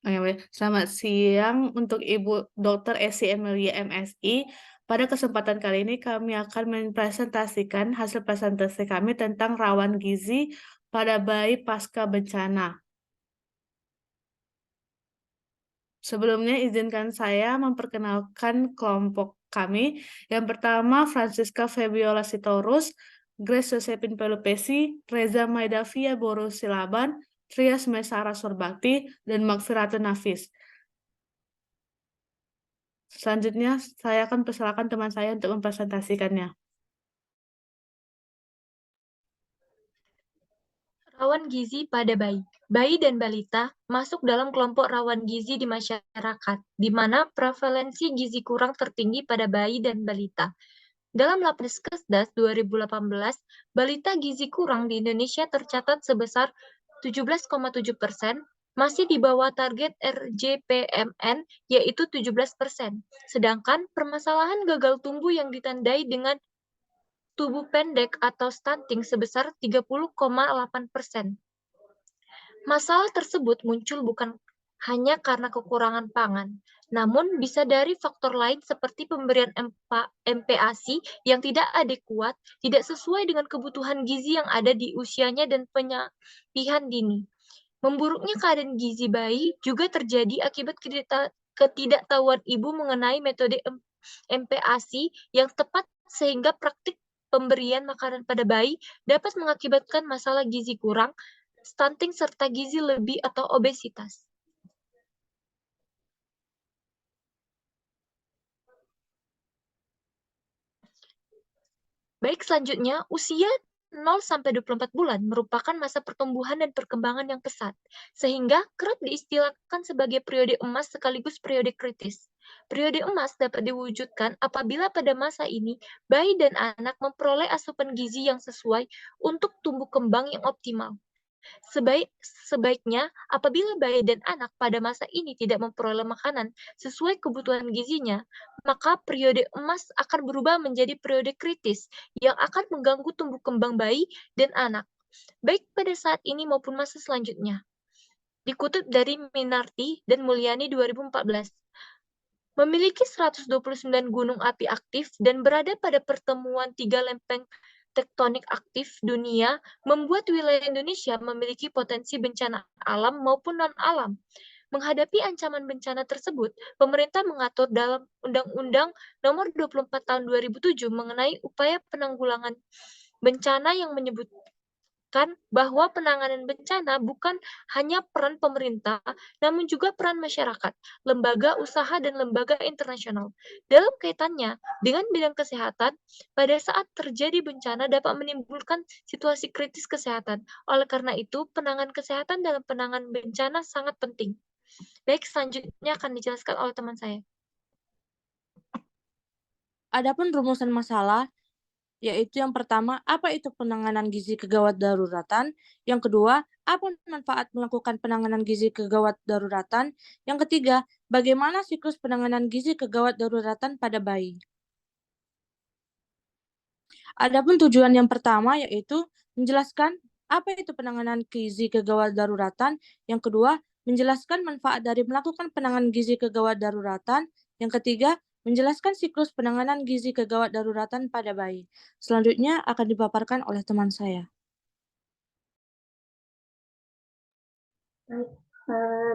Oke, baik. Selamat siang untuk Ibu Dokter Esi Emilia MSI. Pada kesempatan kali ini kami akan mempresentasikan hasil presentasi kami tentang rawan gizi pada bayi pasca bencana. Sebelumnya izinkan saya memperkenalkan kelompok kami. Yang pertama, Francisca Febiola Sitorus, Grace Josephine Pelupesi, Reza Maidavia Borusilaban, Trias Mesara Surbakti, dan Magfiratu Nafis. Selanjutnya, saya akan persilakan teman saya untuk mempresentasikannya. Rawan gizi pada bayi. Bayi dan balita masuk dalam kelompok rawan gizi di masyarakat, di mana prevalensi gizi kurang tertinggi pada bayi dan balita. Dalam Lapkesdas 2018, balita gizi kurang di Indonesia tercatat sebesar 17,7%, masih di bawah target RJPMN, yaitu 17%. Sedangkan permasalahan gagal tumbuh yang ditandai dengan tubuh pendek atau stunting sebesar 30,8%. Masalah tersebut muncul bukan hanya karena kekurangan pangan, namun bisa dari faktor lain seperti pemberian MPASI yang tidak adekuat, tidak sesuai dengan kebutuhan gizi yang ada di usianya dan penyalihan dini. Memburuknya keadaan gizi bayi juga terjadi akibat ketidaktahuan ibu mengenai metode MPASI yang tepat sehingga praktik pemberian makanan pada bayi dapat mengakibatkan masalah gizi kurang, stunting serta gizi lebih atau obesitas. Baik, selanjutnya, usia 0-24 bulan merupakan masa pertumbuhan dan perkembangan yang pesat, sehingga kerap diistilahkan sebagai periode emas sekaligus periode kritis. Periode emas dapat diwujudkan apabila pada masa ini bayi dan anak memperoleh asupan gizi yang sesuai untuk tumbuh kembang yang optimal. Sebaiknya, apabila bayi dan anak pada masa ini tidak memperoleh makanan sesuai kebutuhan gizinya, maka periode emas akan berubah menjadi periode kritis yang akan mengganggu tumbuh kembang bayi dan anak, baik pada saat ini maupun masa selanjutnya. Dikutip dari Minarti dan Mulyani 2014, memiliki 129 gunung api aktif dan berada pada pertemuan 3 lempeng tektonik aktif dunia membuat wilayah Indonesia memiliki potensi bencana alam maupun non-alam. Menghadapi ancaman bencana tersebut, pemerintah mengatur dalam Undang-Undang Nomor 24 Tahun 2007 mengenai upaya penanggulangan bencana yang menyebutkan bahwa penanganan bencana bukan hanya peran pemerintah, namun juga peran masyarakat, lembaga usaha, dan lembaga internasional. Dalam kaitannya dengan bidang kesehatan, pada saat terjadi bencana dapat menimbulkan situasi kritis kesehatan. Oleh karena itu, penanganan kesehatan dalam penanganan bencana sangat penting. Baik, selanjutnya akan dijelaskan oleh teman saya. Adapun rumusan masalah, yaitu yang pertama, apa itu penanganan gizi kegawat daruratan? Yang kedua, apa manfaat melakukan penanganan gizi kegawat daruratan? Yang ketiga, bagaimana siklus penanganan gizi kegawat daruratan pada bayi? Adapun tujuan yang pertama yaitu menjelaskan apa itu penanganan gizi kegawat daruratan. Yang kedua, menjelaskan manfaat dari melakukan penanganan gizi kegawat daruratan. Yang ketiga, menjelaskan siklus penanganan gizi kegawat daruratan pada bayi. Selanjutnya akan dipaparkan oleh teman saya. Baik,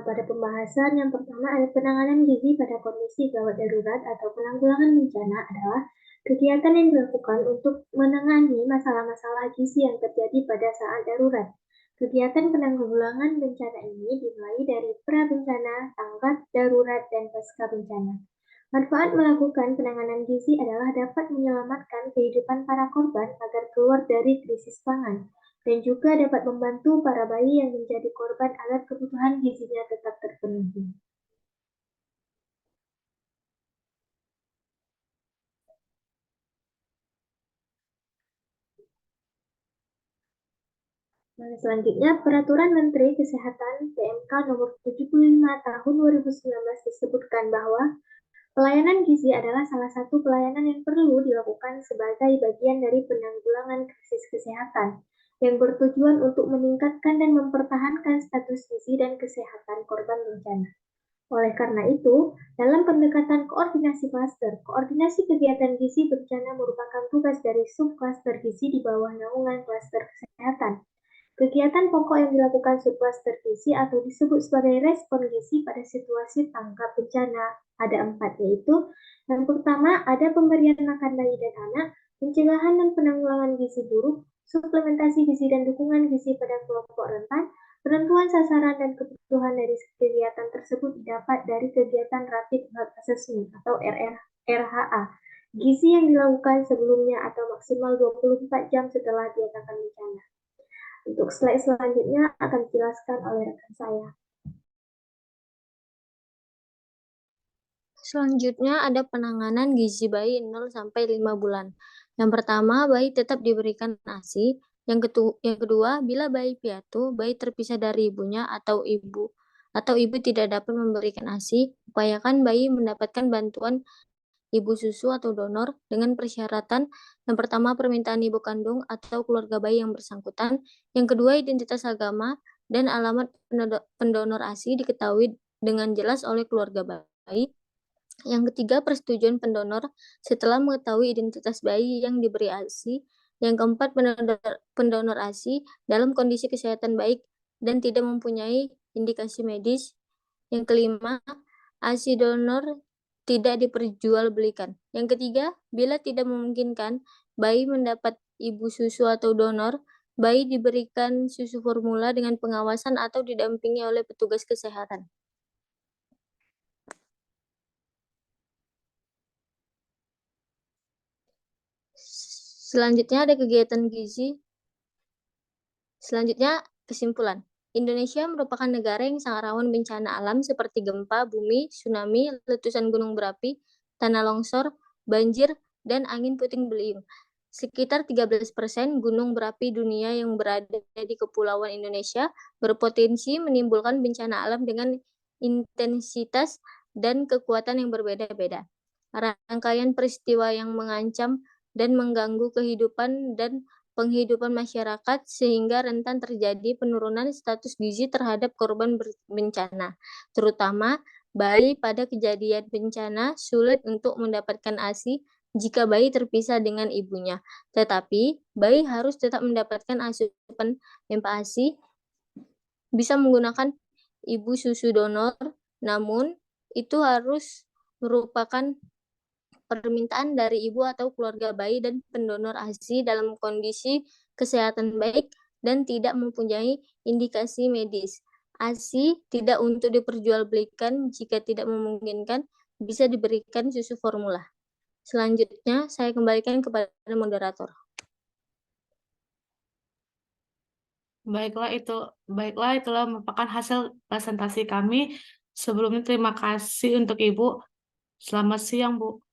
pada pembahasan yang pertama ada penanganan gizi pada kondisi gawat darurat atau penanggulangan bencana adalah kegiatan yang dilakukan untuk menangani masalah-masalah gizi yang terjadi pada saat darurat. Kegiatan penanggulangan bencana ini dimulai dari pra-bencana, tanggap darurat, dan pasca bencana. Manfaat melakukan penanganan gizi adalah dapat menyelamatkan kehidupan para korban agar keluar dari krisis pangan, dan juga dapat membantu para bayi yang menjadi korban agar kebutuhan gizinya tetap terpenuhi. Selanjutnya, Peraturan Menteri Kesehatan PMK Nomor 75 Tahun 2019 disebutkan bahwa pelayanan gizi adalah salah satu pelayanan yang perlu dilakukan sebagai bagian dari penanggulangan krisis kesehatan. yang bertujuan untuk meningkatkan dan mempertahankan status gizi dan kesehatan korban bencana. Oleh karena itu, dalam pendekatan koordinasi klaster, koordinasi kegiatan gizi bencana merupakan tugas dari subklaster gizi di bawah naungan klaster kesehatan. Kegiatan pokok yang dilakukan subklaster gizi atau disebut sebagai respon gizi pada situasi tanggap bencana ada 4, yaitu yang pertama ada pemberian makan bayi dan anak, pencegahan dan penanggulangan gizi buruk, suplementasi gizi dan dukungan gizi pada kelompok rentan, penentuan sasaran dan kebutuhan dari kegiatan tersebut didapat dari kegiatan Rapid Health Assessment atau RHA. Gizi yang dilakukan sebelumnya atau maksimal 24 jam setelah dinyatakan bencana. Untuk slide selanjutnya akan dijelaskan oleh rekan saya. Selanjutnya ada penanganan gizi bayi 0 sampai 5 bulan. Yang pertama, bayi tetap diberikan ASI. Yang kedua, bila bayi piatu, bayi terpisah dari ibunya atau ibu tidak dapat memberikan ASI, upayakan bayi mendapatkan bantuan ibu susu atau donor dengan persyaratan yang pertama permintaan ibu kandung atau keluarga bayi yang bersangkutan, yang kedua identitas agama dan alamat pendonor ASI diketahui dengan jelas oleh keluarga bayi, yang ketiga persetujuan pendonor setelah mengetahui identitas bayi yang diberi ASI, yang keempat pendonor ASI dalam kondisi kesehatan baik dan tidak mempunyai indikasi medis, yang kelima ASI donor tidak diperjualbelikan. Yang ketiga, bila tidak memungkinkan bayi mendapat ibu susu atau donor, bayi diberikan susu formula dengan pengawasan atau didampingi oleh petugas kesehatan. Selanjutnya ada kegiatan gizi. Selanjutnya kesimpulan. Indonesia merupakan negara yang sangat rawan bencana alam seperti gempa bumi, tsunami, letusan gunung berapi, tanah longsor, banjir, dan angin puting beliung. Sekitar 13% gunung berapi dunia yang berada di Kepulauan Indonesia berpotensi menimbulkan bencana alam dengan intensitas dan kekuatan yang berbeda-beda. Rangkaian peristiwa yang mengancam dan mengganggu kehidupan dan penghidupan masyarakat sehingga rentan terjadi penurunan status gizi terhadap korban bencana, terutama bayi pada kejadian bencana sulit untuk mendapatkan ASI jika bayi terpisah dengan ibunya. Tetapi, bayi harus tetap mendapatkan asupan MPASI bisa menggunakan ibu susu donor, namun itu harus merupakan permintaan dari ibu atau keluarga bayi dan pendonor ASI dalam kondisi kesehatan baik dan tidak mempunyai indikasi medis. ASI tidak untuk diperjualbelikan jika tidak memungkinkan, bisa diberikan susu formula. Selanjutnya, saya kembalikan kepada moderator. Baiklah, itulah merupakan hasil presentasi kami. Sebelumnya terima kasih untuk Ibu. Selamat siang, Bu.